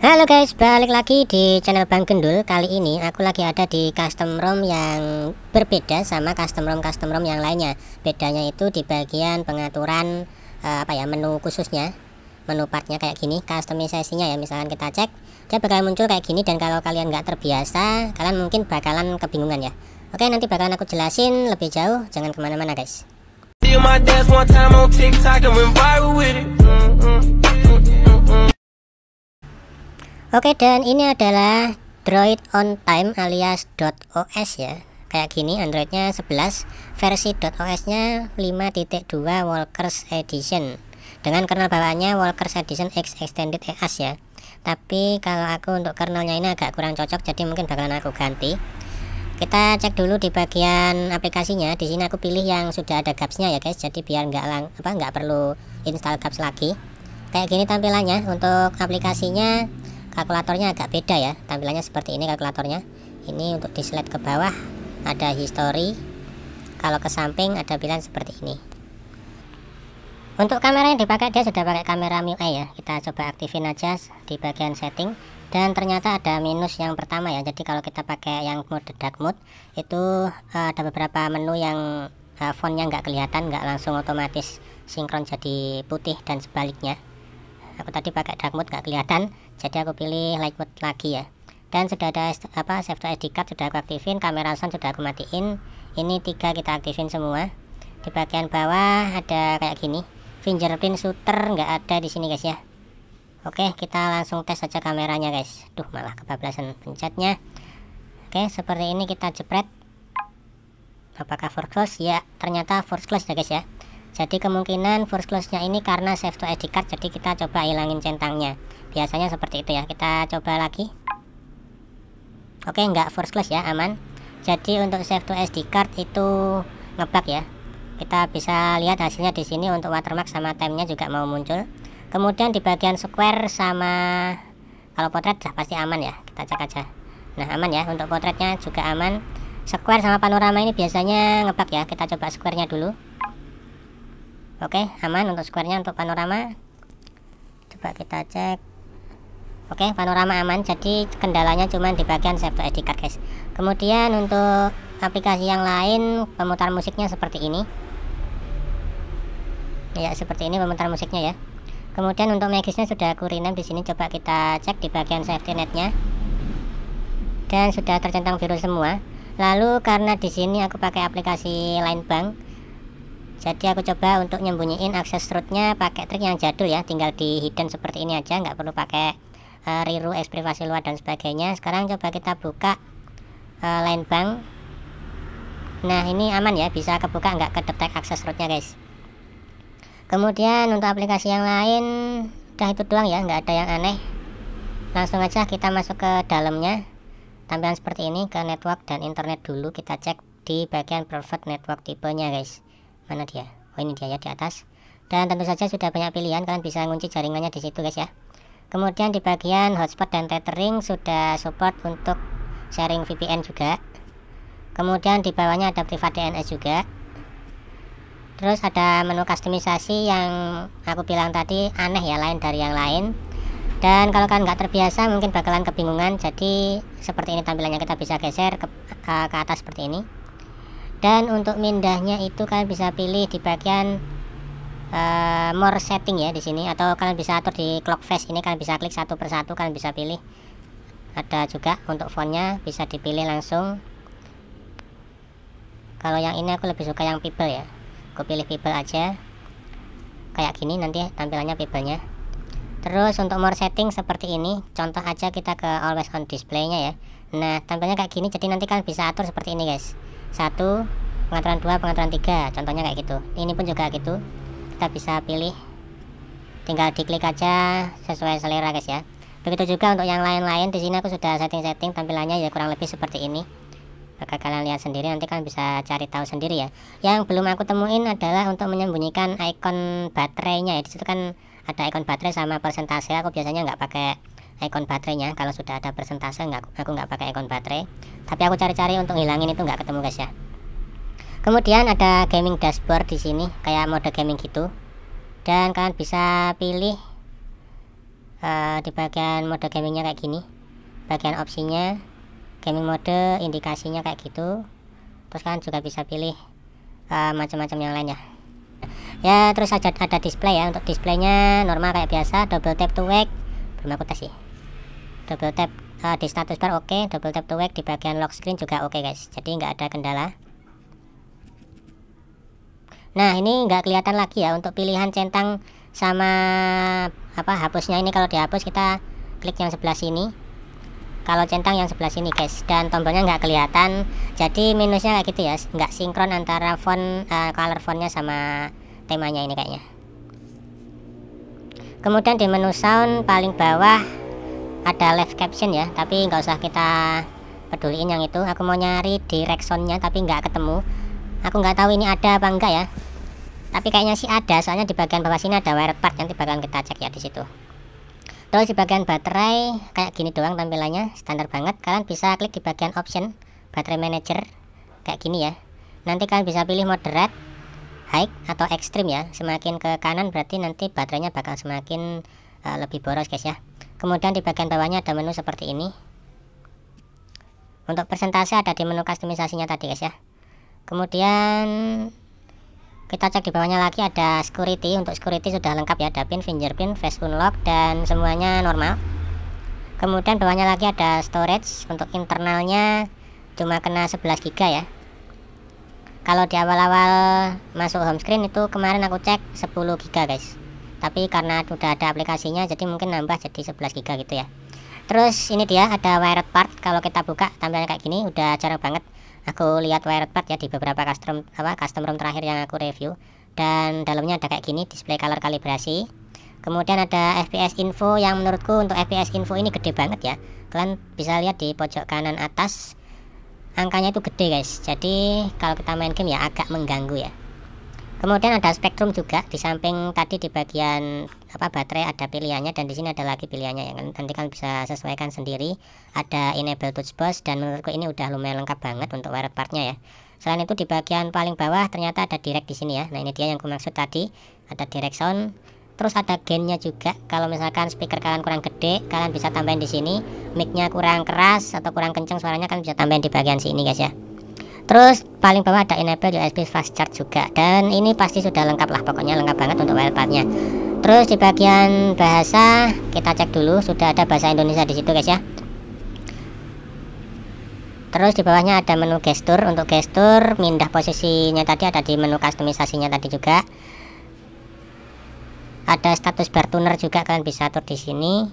Halo guys, balik lagi di channel Bang Gendul. Kali ini aku lagi ada di custom ROM yang berbeda sama custom ROM yang lainnya. Bedanya itu di bagian pengaturan menu khususnya, menu partnya kayak gini, customisasinya ya. Misalkan kita cek, dia bakal muncul kayak gini, dan kalau kalian nggak terbiasa, kalian mungkin bakalan kebingungan ya. Oke, nanti bakalan aku jelasin lebih jauh, jangan kemana-mana guys. Oke, dan ini adalah Droid on Time alias .os ya. Kayak gini, Androidnya 11, versi .os nya 5.2 Walkers Edition dengan kernel bawaannya Walkers Edition X Extended EAS ya. Tapi kalau aku untuk kernelnya ini agak kurang cocok, jadi mungkin bakalan aku ganti. Kita cek dulu di bagian aplikasinya. Di sini aku pilih yang sudah ada GApps-nya ya guys, jadi biar nggak perlu install GApps lagi. Kayak gini tampilannya. Untuk aplikasinya, kalkulatornya agak beda ya, tampilannya seperti ini kalkulatornya. Ini untuk di slide ke bawah ada history, kalau ke samping ada pilihan seperti ini. Untuk kamera yang dipakai, dia sudah pakai kamera MIUI ya. Kita coba aktifin aja di bagian setting, dan ternyata ada minus yang pertama ya. Jadi kalau kita pakai yang mode dark mode itu ada beberapa menu yang fontnya nggak kelihatan, nggak langsung otomatis sinkron jadi putih dan sebaliknya. Aku tadi pakai dark mode nggak kelihatan, jadi aku pilih light mode lagi ya. Dan sudah ada save to SD card sudah aku aktifin, kamera sound sudah aku matiin. Ini 3 kita aktifin semua. Di bagian bawah ada kayak gini, fingerprint shooter nggak ada di sini guys ya. Oke, kita langsung tes saja kameranya guys. Duh, malah kebablasan pencetnya. Oke, seperti ini kita jepret. Apakah force close? Ya, ternyata force close ya guys ya. Jadi kemungkinan force close-nya ini karena save to SD card, jadi kita coba hilangin centangnya. Biasanya seperti itu ya. Kita coba lagi. Oke, nggak force close ya, aman. Jadi untuk save to SD card itu ngebug ya. Kita bisa lihat hasilnya di sini. Untuk watermark sama time-nya juga mau muncul. Kemudian di bagian square sama kalau potret dah pasti aman ya. Kita cek aja. Nah, aman ya. Untuk potretnya juga aman. Square sama panorama ini biasanya ngebug ya. Kita coba square-nya dulu. Oke, aman untuk square-nya. Untuk panorama coba kita cek. Oke, panorama aman. Jadi kendalanya cuma di bagian save to SD card guys. Kemudian untuk aplikasi yang lain, pemutar musiknya seperti ini ya, seperti ini pemutar musiknya ya. Kemudian untuk Magic-nya sudah aku rename di sini. Coba kita cek di bagian safety net-nya, dan sudah tercentang biru semua. Lalu karena di sini aku pakai aplikasi Line Bank, jadi aku coba untuk nyembunyiin akses root-nya pakai trik yang jadul ya, tinggal di hidden seperti ini aja, nggak perlu pakai Riru, X privasi luar dan sebagainya. Sekarang coba kita buka Line Bank. Nah, ini aman ya, bisa kebuka, nggak kedetek akses root-nya guys. Kemudian untuk aplikasi yang lain udah itu doang ya, nggak ada yang aneh. Langsung aja kita masuk ke dalamnya. Tampilan seperti ini, ke network dan internet dulu. Kita cek di bagian preferred network tipenya guys. Mana dia? Oh, ini dia ya di atas. Dan tentu saja sudah banyak pilihan, kalian bisa ngunci jaringannya di situ guys ya. Kemudian di bagian hotspot dan tethering sudah support untuk sharing VPN juga. Kemudian di bawahnya ada private DNS juga. Terus ada menu customisasi yang aku bilang tadi aneh ya, lain dari yang lain. Dan kalau kalian nggak terbiasa mungkin bakalan kebingungan. Jadi seperti ini tampilannya, kita bisa geser ke atas seperti ini. Dan untuk mindahnya itu kalian bisa pilih di bagian more setting ya di sini, atau kalian bisa atur di clock face ini. Kalian bisa klik satu persatu, kalian bisa pilih. Ada juga untuk fontnya bisa dipilih langsung. Kalau yang ini aku lebih suka yang people ya, aku pilih people aja. Kayak gini nanti tampilannya people-nya. Terus untuk more setting seperti ini, contoh aja kita ke always on display-nya ya. Nah, tampilnya kayak gini, jadi nanti kalian bisa atur seperti ini guys. 1, pengaturan 2, pengaturan 3, contohnya kayak gitu. Ini pun juga gitu, kita bisa pilih, tinggal diklik aja sesuai selera guys ya. Begitu juga untuk yang lain-lain. Di sini aku sudah setting tampilannya ya, kurang lebih seperti ini. Maka kalian lihat sendiri, nanti kalian bisa cari tahu sendiri ya. Yang belum aku temuin adalah untuk menyembunyikan icon baterainya ya. Di situ kan ada icon baterai sama persentase. Aku biasanya nggak pakai icon baterainya. Kalau sudah ada persentase aku nggak pakai icon baterai. Tapi aku cari-cari untuk hilangin itu nggak ketemu guys ya. Kemudian ada gaming dashboard di sini, kayak mode gaming gitu. Dan kalian bisa pilih di bagian mode gamingnya kayak gini, bagian opsinya gaming mode, indikasinya kayak gitu. Terus kalian juga bisa pilih macam-macam yang lain ya. Terus ada display ya. Untuk displaynya normal kayak biasa, double tap to wake, belum aku tes sih. Double tap di status bar oke, double tap to wake di bagian lock screen juga oke guys, jadi nggak ada kendala. Nah ini nggak kelihatan lagi ya untuk pilihan centang sama hapusnya. Ini kalau dihapus kita klik yang sebelah sini, kalau centang yang sebelah sini guys, dan tombolnya nggak kelihatan. Jadi minusnya kayak gitu ya, nggak sinkron antara font color fontnya sama temanya ini kayaknya. Kemudian di menu sound paling bawah ada live caption ya, tapi nggak usah kita peduliin yang itu. Aku mau nyari direct soundnya tapi nggak ketemu. Aku nggak tahu ini ada apa enggak ya, tapi kayaknya sih ada, soalnya di bagian bawah sini ada wired part, nanti bakalan kita cek ya di situ. Terus di bagian baterai kayak gini doang tampilannya, standar banget. Kalian bisa klik di bagian option baterai manager kayak gini ya. Nanti kalian bisa pilih moderate, high atau extreme ya. Semakin ke kanan berarti nanti baterainya bakal semakin lebih boros guys ya. Kemudian di bagian bawahnya ada menu seperti ini. Untuk persentase ada di menu kustomisasinya tadi guys ya. Kemudian kita cek di bawahnya lagi ada security. Untuk security sudah lengkap ya, ada pin, fingerprint, face unlock, dan semuanya normal. Kemudian bawahnya lagi ada storage. Untuk internalnya cuma kena 11 GB ya. Kalau di awal-awal masuk home screen itu kemarin aku cek 10 GB guys, tapi karena udah ada aplikasinya jadi mungkin nambah jadi 11 GB gitu ya. Terus ini dia ada wired part. Kalau kita buka tampilannya kayak gini, udah jarang banget aku lihat wired part ya di beberapa custom ROM terakhir yang aku review. Dan dalamnya ada kayak gini, display color kalibrasi. Kemudian ada FPS info, yang menurutku untuk FPS info ini gede banget ya. Kalian bisa lihat di pojok kanan atas, angkanya itu gede guys. Jadi kalau kita main game ya agak mengganggu ya. Kemudian ada spektrum juga di samping tadi, di bagian baterai ada pilihannya, dan di sini ada lagi pilihannya ya. Nanti kalian bisa sesuaikan sendiri. Ada enable touch bus, dan menurutku ini udah lumayan lengkap banget untuk wired partnya ya. Selain itu di bagian paling bawah ternyata ada direct di sini ya. Nah ini dia yang aku maksud tadi, ada direct sound. Terus ada gainnya juga. Kalau misalkan speaker kalian kurang gede, kalian bisa tambahin di sini. Micnya kurang keras atau kurang kenceng suaranya, kalian bisa tambahin di bagian sini guys ya. Terus paling bawah ada enable USB fast charge juga, dan ini pasti sudah lengkap lah, pokoknya lengkap banget untuk wired partnya. Terus di bagian bahasa kita cek dulu, sudah ada bahasa Indonesia di situ guys ya. Terus di bawahnya ada menu gestur. Untuk gestur pindah posisinya tadi ada di menu kustomisasinya tadi juga. Ada status bar tuner juga, kalian bisa atur di sini.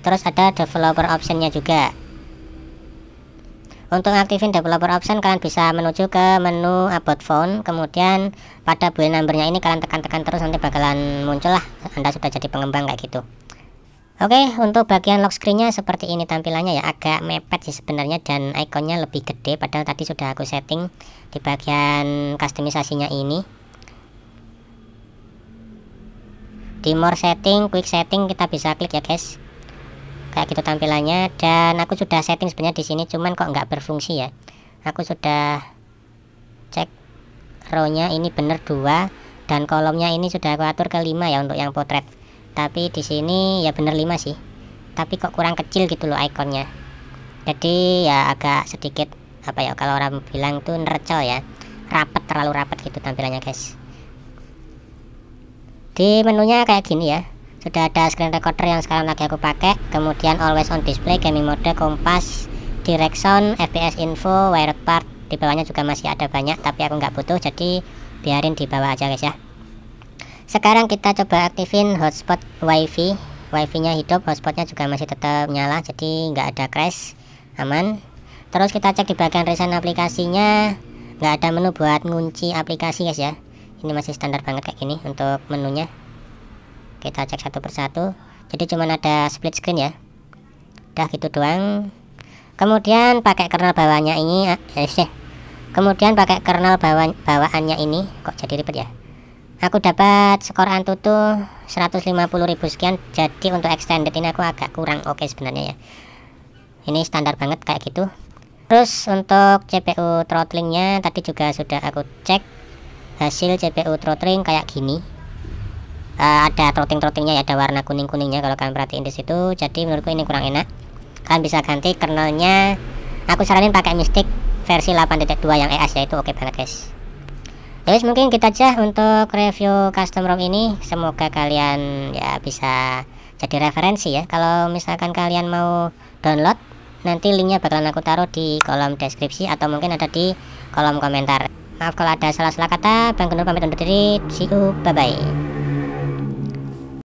Terus ada developer optionnya juga. Untuk aktifin developer option kalian bisa menuju ke menu about phone, kemudian pada build numbernya ini kalian tekan-tekan terus, nanti bakalan muncul lah Anda sudah jadi pengembang kayak gitu. Oke, untuk bagian lock screennya seperti ini tampilannya ya, agak mepet sih sebenarnya, dan ikonnya lebih gede, padahal tadi sudah aku setting di bagian kustomisasinya ini. Di more setting, quick setting kita bisa klik ya guys. Kayak gitu tampilannya, dan aku sudah setting sebenarnya di sini, cuman kok nggak berfungsi ya. Aku sudah cek row-nya ini bener 2, dan kolomnya ini sudah aku atur ke 5 ya untuk yang potret. Tapi di sini ya bener 5 sih, tapi kok kurang kecil gitu loh ikonnya. Jadi ya agak sedikit kalau orang bilang tuh nercol ya, rapet, terlalu rapet gitu tampilannya guys. Di menunya kayak gini ya. Sudah ada screen recorder yang sekarang lagi aku pakai, kemudian always on display, gaming mode, kompas, direct sound, FPS info, wired part. Di bawahnya juga masih ada banyak, tapi aku nggak butuh, jadi biarin di bawah aja guys ya. Sekarang kita coba aktifin hotspot wifi. Wifi-nya hidup, hotspotnya juga masih tetap nyala, jadi nggak ada crash, aman. Terus kita cek di bagian recent aplikasinya, nggak ada menu buat ngunci aplikasi guys ya. Ini masih standar banget kayak gini untuk menunya. Kita cek satu persatu, jadi cuman ada split screen ya, udah gitu doang. Kemudian pakai kernel bawahnya ini kemudian pakai kernel bawaannya ini, kok jadi ribet ya. Aku dapat skor Antutu 150.000 sekian, jadi untuk extended ini aku agak kurang oke sebenarnya ya. Ini standar banget kayak gitu. Terus untuk CPU throttlingnya tadi juga sudah aku cek, hasil CPU throttling kayak gini. ada throttling-throtlingnya ya, ada warna kuning-kuningnya kalau kalian perhatiin di situ. Jadi menurutku ini kurang enak. Kalian bisa ganti kernelnya, aku saranin pakai Mystic versi 8.2 yang ES ya, itu oke banget guys. Terus mungkin kita aja untuk review custom ROM ini, semoga kalian ya bisa jadi referensi ya. Kalau misalkan kalian mau download, nanti linknya bakalan aku taruh di kolom deskripsi atau mungkin ada di kolom komentar. Maaf kalau ada salah-salah kata. Bang Gunur pamit undur diri. See you, bye bye.